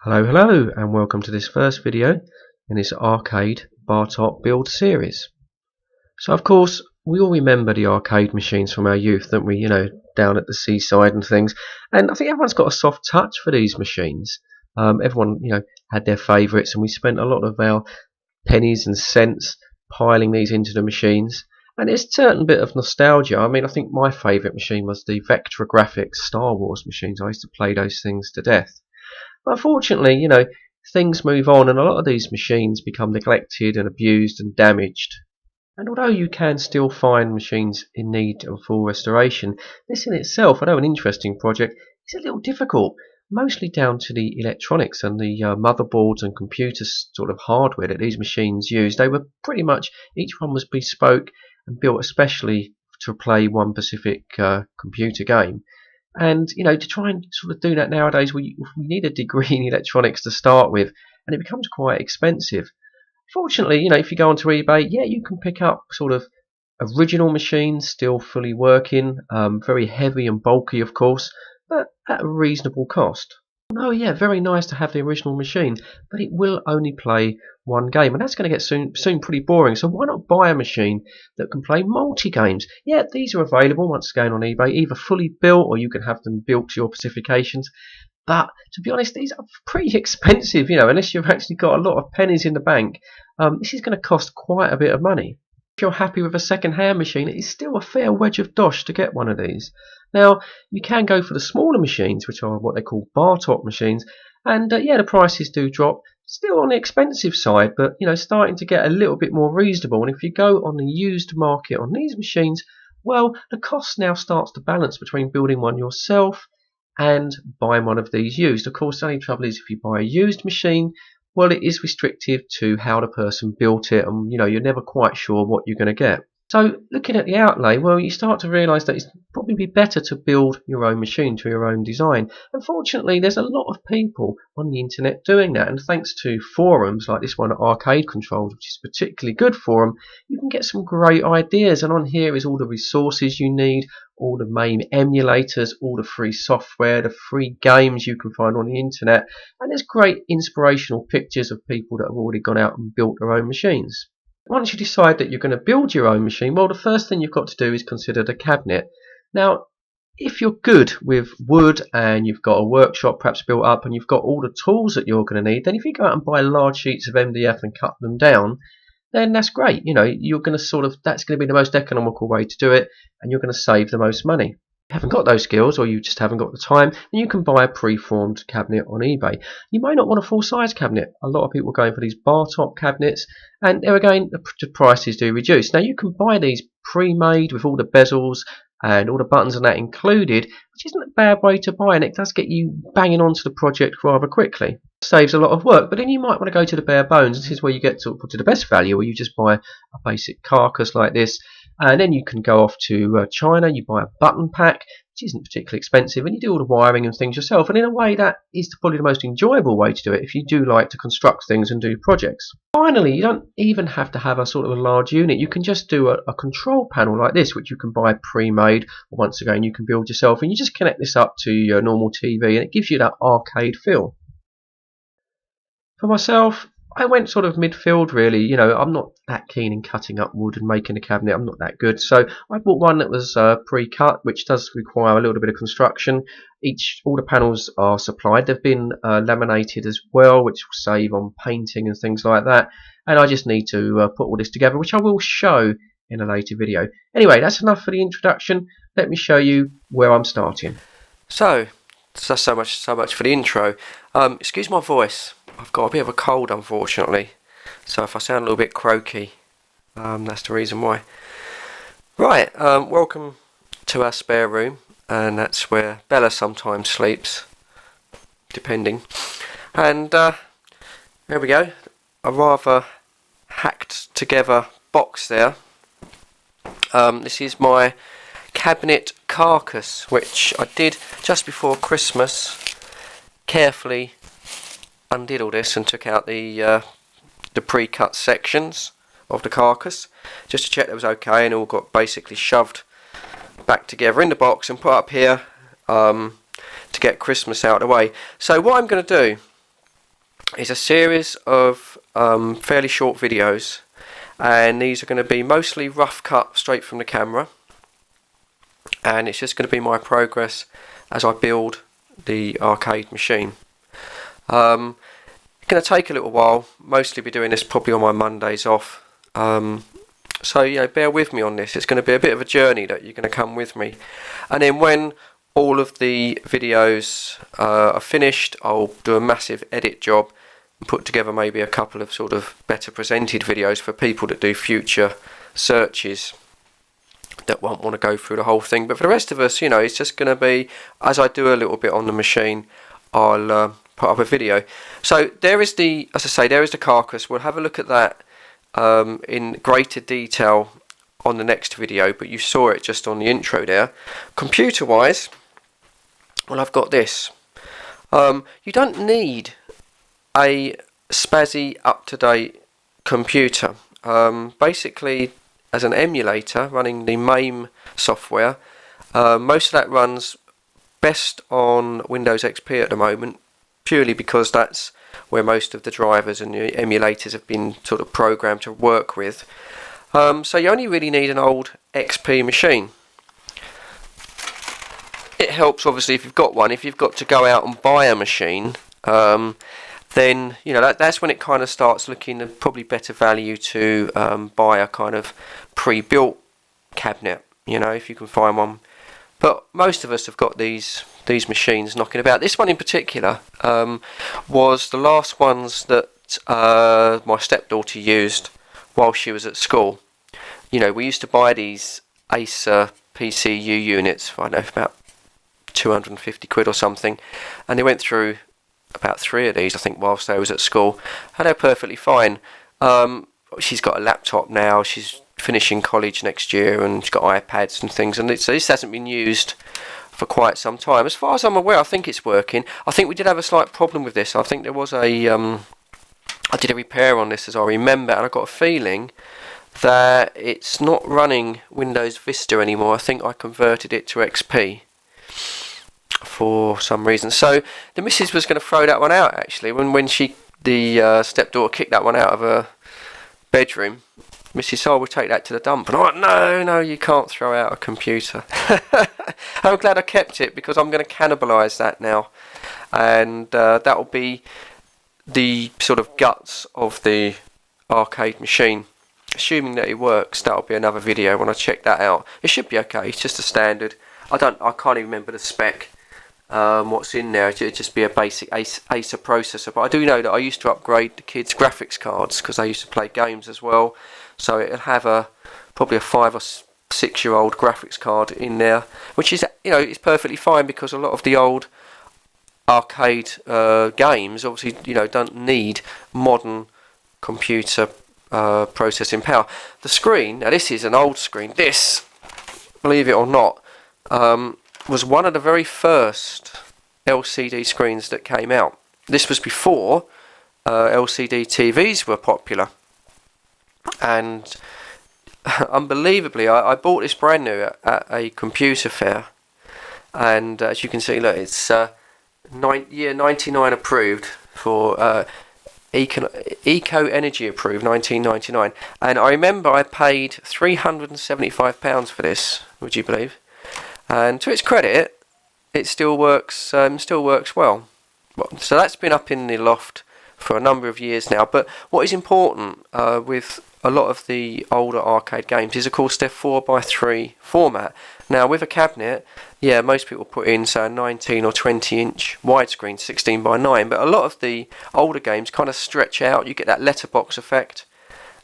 Hello and welcome to this first video in this arcade Bartop build series. So of course we all remember the arcade machines from our youth, don't we, down at the seaside and things, and I think everyone's got a soft touch for these machines. Everyone had their favourites, and we spent a lot of our pennies and cents piling these into the machines, and there's a certain bit of nostalgia. I mean, I think my favourite machine was the Vectra Graphics Star Wars machines. I used to play those things to death. But unfortunately, things move on, and a lot of these machines become neglected and abused and damaged. And although you can still find machines in need of full restoration, this in itself, although an interesting project, is a little difficult, mostly down to the electronics and the motherboards and computer sort of hardware that these machines use. They were pretty much, each one was bespoke and built especially to play one specific computer game. And to try and sort of do that nowadays, we need a degree in electronics to start with, and it becomes quite expensive. Fortunately, if you go onto eBay, yeah, you can pick up sort of original machines still fully working, very heavy and bulky, of course, but at a reasonable cost. Oh yeah, very nice to have the original machine, but it will only play one game, and that's going to get soon pretty boring. So why not buy a machine that can play multi-games? Yeah, these are available once again on eBay, either fully built or you can have them built to your specifications. But to be honest, these are pretty expensive, unless you've actually got a lot of pennies in the bank. This is going to cost quite a bit of money. If you're happy with a second-hand machine, it is still a fair wedge of dosh to get one of these. Now, you can go for the smaller machines, which are what they call Bartop machines, and yeah, the prices do drop. Still on the expensive side, but starting to get a little bit more reasonable. And if you go on the used market on these machines, well, the cost now starts to balance between building one yourself and buying one of these used. Of course, the only trouble is if you buy a used machine, well, it is restrictive to how the person built it, and you're never quite sure what you're going to get. So looking at the outlay, well, you start to realise that it's probably be better to build your own machine to your own design. Unfortunately, there's a lot of people on the internet doing that, and thanks to forums like this one at Arcade Control, which is a particularly good forum, you can get some great ideas. And on here is all the resources you need, all the MAME emulators, all the free software, the free games you can find on the internet, and there's great inspirational pictures of people that have already gone out and built their own machines. Once you decide that you're going to build your own machine, well, the first thing you've got to do is consider the cabinet. Now, if you're good with wood and you've got a workshop perhaps built up and you've got all the tools that you're going to need, then if you go out and buy large sheets of MDF and cut them down, then that's great. You're going to that's going to be the most economical way to do it, and you're going to save the most money. If you haven't got those skills, or you just haven't got the time, then you can buy a pre-formed cabinet on eBay. You may not want a full-size cabinet. A lot of people are going for these bar top cabinets, and there again, the prices do reduce. Now you can buy these pre-made with all the bezels and all the buttons and that included, which isn't a bad way to buy, and it does get you banging onto the project rather quickly. Saves a lot of work, but then you might want to go to the bare bones. This is where you get to the best value, where you just buy a basic carcass like this, and then you can go off to China. You buy a button pack, which isn't particularly expensive, and you do all the wiring and things yourself. And in a way, that is probably the most enjoyable way to do it if you do like to construct things and do projects. Finally, you don't even have to have a sort of a large unit. You can just do a control panel like this, which you can buy pre-made. Once again, you can build yourself, and you just connect this up to your normal TV, and it gives you that arcade feel. For myself, I went sort of midfield really. I'm not that keen in cutting up wood and making a cabinet. I'm not that good. So I bought one that was pre-cut, which does require a little bit of construction. All the panels are supplied. They've been laminated as well, which will save on painting and things like that. And I just need to put all this together, which I will show in a later video. Anyway, that's enough for the introduction. Let me show you where I'm starting. So much for the intro. Excuse my voice. I've got a bit of a cold, unfortunately, so if I sound a little bit croaky, that's the reason why. Right, welcome to our spare room, and that's where Bella sometimes sleeps, depending. And there we go, a rather hacked together box there. This is my cabinet carcass, which I did just before Christmas. Carefully undid all this and took out the pre-cut sections of the carcass just to check that was okay, and all got basically shoved back together in the box and put up here to get Christmas out of the way. So what I'm going to do is a series of fairly short videos, and these are going to be mostly rough cut straight from the camera, and it's just going to be my progress as I build the arcade machine. It's going to take a little while, mostly be doing this probably on my Mondays off, so bear with me on this. It's going to be a bit of a journey that you're going to come with me, and then when all of the videos are finished, I'll do a massive edit job and put together maybe a couple of sort of better presented videos for people that do future searches that won't want to go through the whole thing. But for the rest of us, it's just going to be, as I do a little bit on the machine, I'll put up a video. So there is the, as I say, there is the carcass. We'll have a look at that in greater detail on the next video, but you saw it just on the intro there. Computer wise, well, I've got this. You don't need a spazzy up-to-date computer. Basically, as an emulator running the MAME software, most of that runs best on Windows XP at the moment, purely because that's where most of the drivers and the emulators have been sort of programmed to work with. So you only really need an old XP machine. It helps obviously if you've got one. If you've got to go out and buy a machine, then that's when it kind of starts looking at probably better value to buy a kind of pre-built cabinet, if you can find one. But most of us have got these machines knocking about. This one in particular was the last ones that my stepdaughter used while she was at school. We used to buy these Acer PCU units for, I don't know, about 250 quid or something, and they went through about 3 of these, I think, whilst I was at school, and they're perfectly fine. She's got a laptop now, she's finishing college next year, and she's got iPads and things, and so this hasn't been used for quite some time. As far as I'm aware, I think it's working. I think we did have a slight problem with this. I think there was I did a repair on this, as I remember, and I got a feeling that it's not running Windows Vista anymore. I think I converted it to XP for some reason. So the missus was going to throw that one out, actually. When the stepdaughter kicked that one out of her bedroom, Mrs. said, we'll take that to the dump. And I'm like, no, you can't throw out a computer. I'm glad I kept it, because I'm going to cannibalise that now. And that will be the sort of guts of the arcade machine. Assuming that it works, that'll be another video when I check that out. It should be okay. It's just a standard. I can't even remember the spec. What's in there? It'd just be a basic Acer processor. But I do know that I used to upgrade the kids' graphics cards because they used to play games as well. So it'll have probably a 5 or 6 year old graphics card in there, which is it's perfectly fine, because a lot of the old arcade games obviously don't need modern computer processing power. The screen, now this is an old screen. This, believe it or not, was one of the very first LCD screens that came out. This was before LCD TVs were popular, and unbelievably I bought this brand new at a computer fair, and as you can see, look, it's 99 approved for Eco Energy approved 1999, and I remember I paid £375 for this, would you believe? And to its credit, it still works well. So that's been up in the loft for a number of years now. But what is important with a lot of the older arcade games is, of course, their 4:3 format. Now, with a cabinet, yeah, most people put in, say, a 19 or 20 inch widescreen, 16:9, but a lot of the older games kind of stretch out. You get that letterbox effect,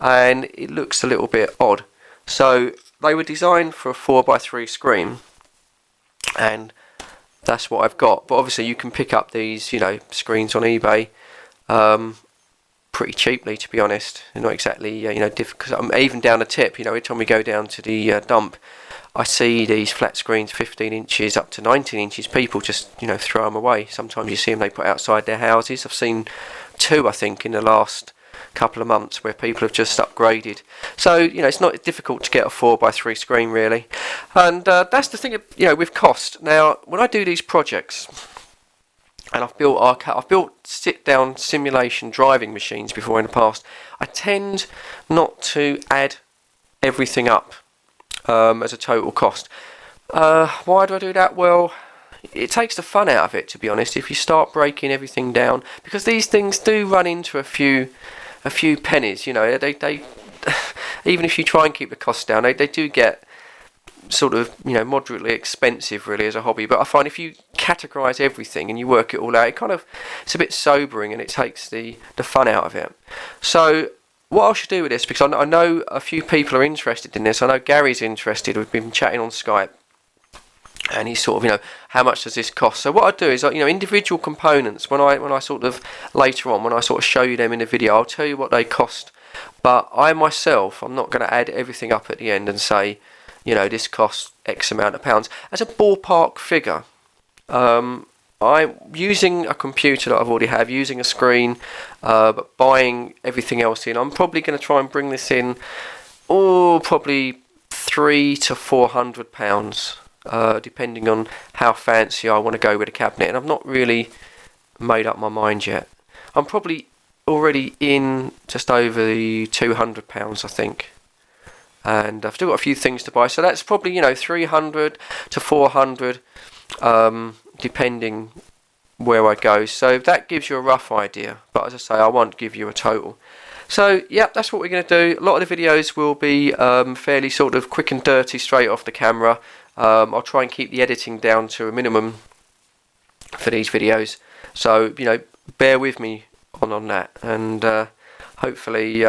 and it looks a little bit odd. So they were designed for a 4:3 screen, and that's what I've got. But obviously you can pick up these screens on eBay pretty cheaply, to be honest. They're not exactly because I'm even down the tip, every time we go down to the dump, I see these flat screens 15 inches up to 19 inches. People just throw them away. Sometimes you see them they put outside their houses. I've seen 2, I think, in the last couple of months where people have just upgraded. So it's not difficult to get a 4:3 screen, really. And that's the thing with cost. Now, when I do these projects, and I've built sit-down simulation driving machines before in the past. I tend not to add everything up as a total cost. Why do I do that? Well, it takes the fun out of it, to be honest, if you start breaking everything down, because these things do run into a few pennies. You know, they even if you try and keep the costs down, they do get sort of, you know, moderately expensive really as a hobby. But I find if you categorize everything and you work it all out, it's a bit sobering, and it takes the fun out of it. So what I should do with this, because I know a few people are interested in this. I know Gary's interested. We've been chatting on Skype, and he's sort of, you know, how much does this cost? So what I do is, you know, individual components, when I sort of later on, when I sort of show you them in the video, I'll tell you what they cost. But I myself, I'm not going to add everything up at the end and say, you know, this costs X amount of pounds. As a ballpark figure, I'm using a computer that I've already have, using a screen, but buying everything else in. I'm probably going to try and bring this in, probably £300 to £400, depending on how fancy I want to go with a cabinet. And I've not really made up my mind yet. I'm probably already in just over the £200, I think. And I've still got a few things to buy, so that's probably, you know, 300 to 400, depending where I go. So that gives you a rough idea, but as I say, I won't give you a total. So yeah, that's what we're going to do. A lot of the videos will be fairly sort of quick and dirty, straight off the camera. I'll try and keep the editing down to a minimum for these videos, so, you know, bear with me on that, and hopefully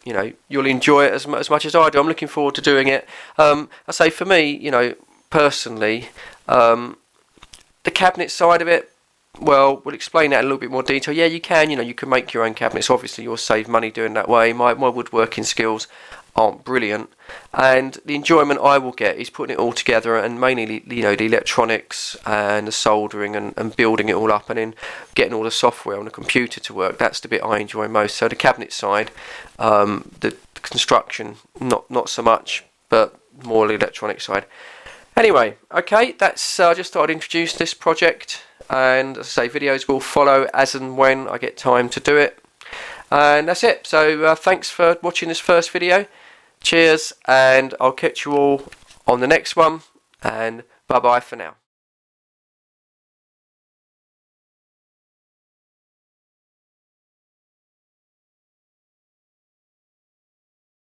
you know, you'll enjoy it as much as I do. I'm looking forward to doing it. I say, for me, you know, personally, the cabinet side of it, well, we'll explain that in a little bit more detail. Yeah, you can, you know, you can make your own cabinets. Obviously, you'll save money doing that way. My woodworking skills aren't brilliant, and the enjoyment I will get is putting it all together, and mainly, you know, the electronics and the soldering and building it all up, and then getting all the software on the computer to work. That's the bit I enjoy most. So the cabinet side, the construction, not so much, but more the electronic side. Anyway, okay, that's I just thought I'd introduce this project, and as I say, videos will follow as and when I get time to do it. And that's it. So thanks for watching this first video. Cheers, and I'll catch you all on the next one, and bye bye for now.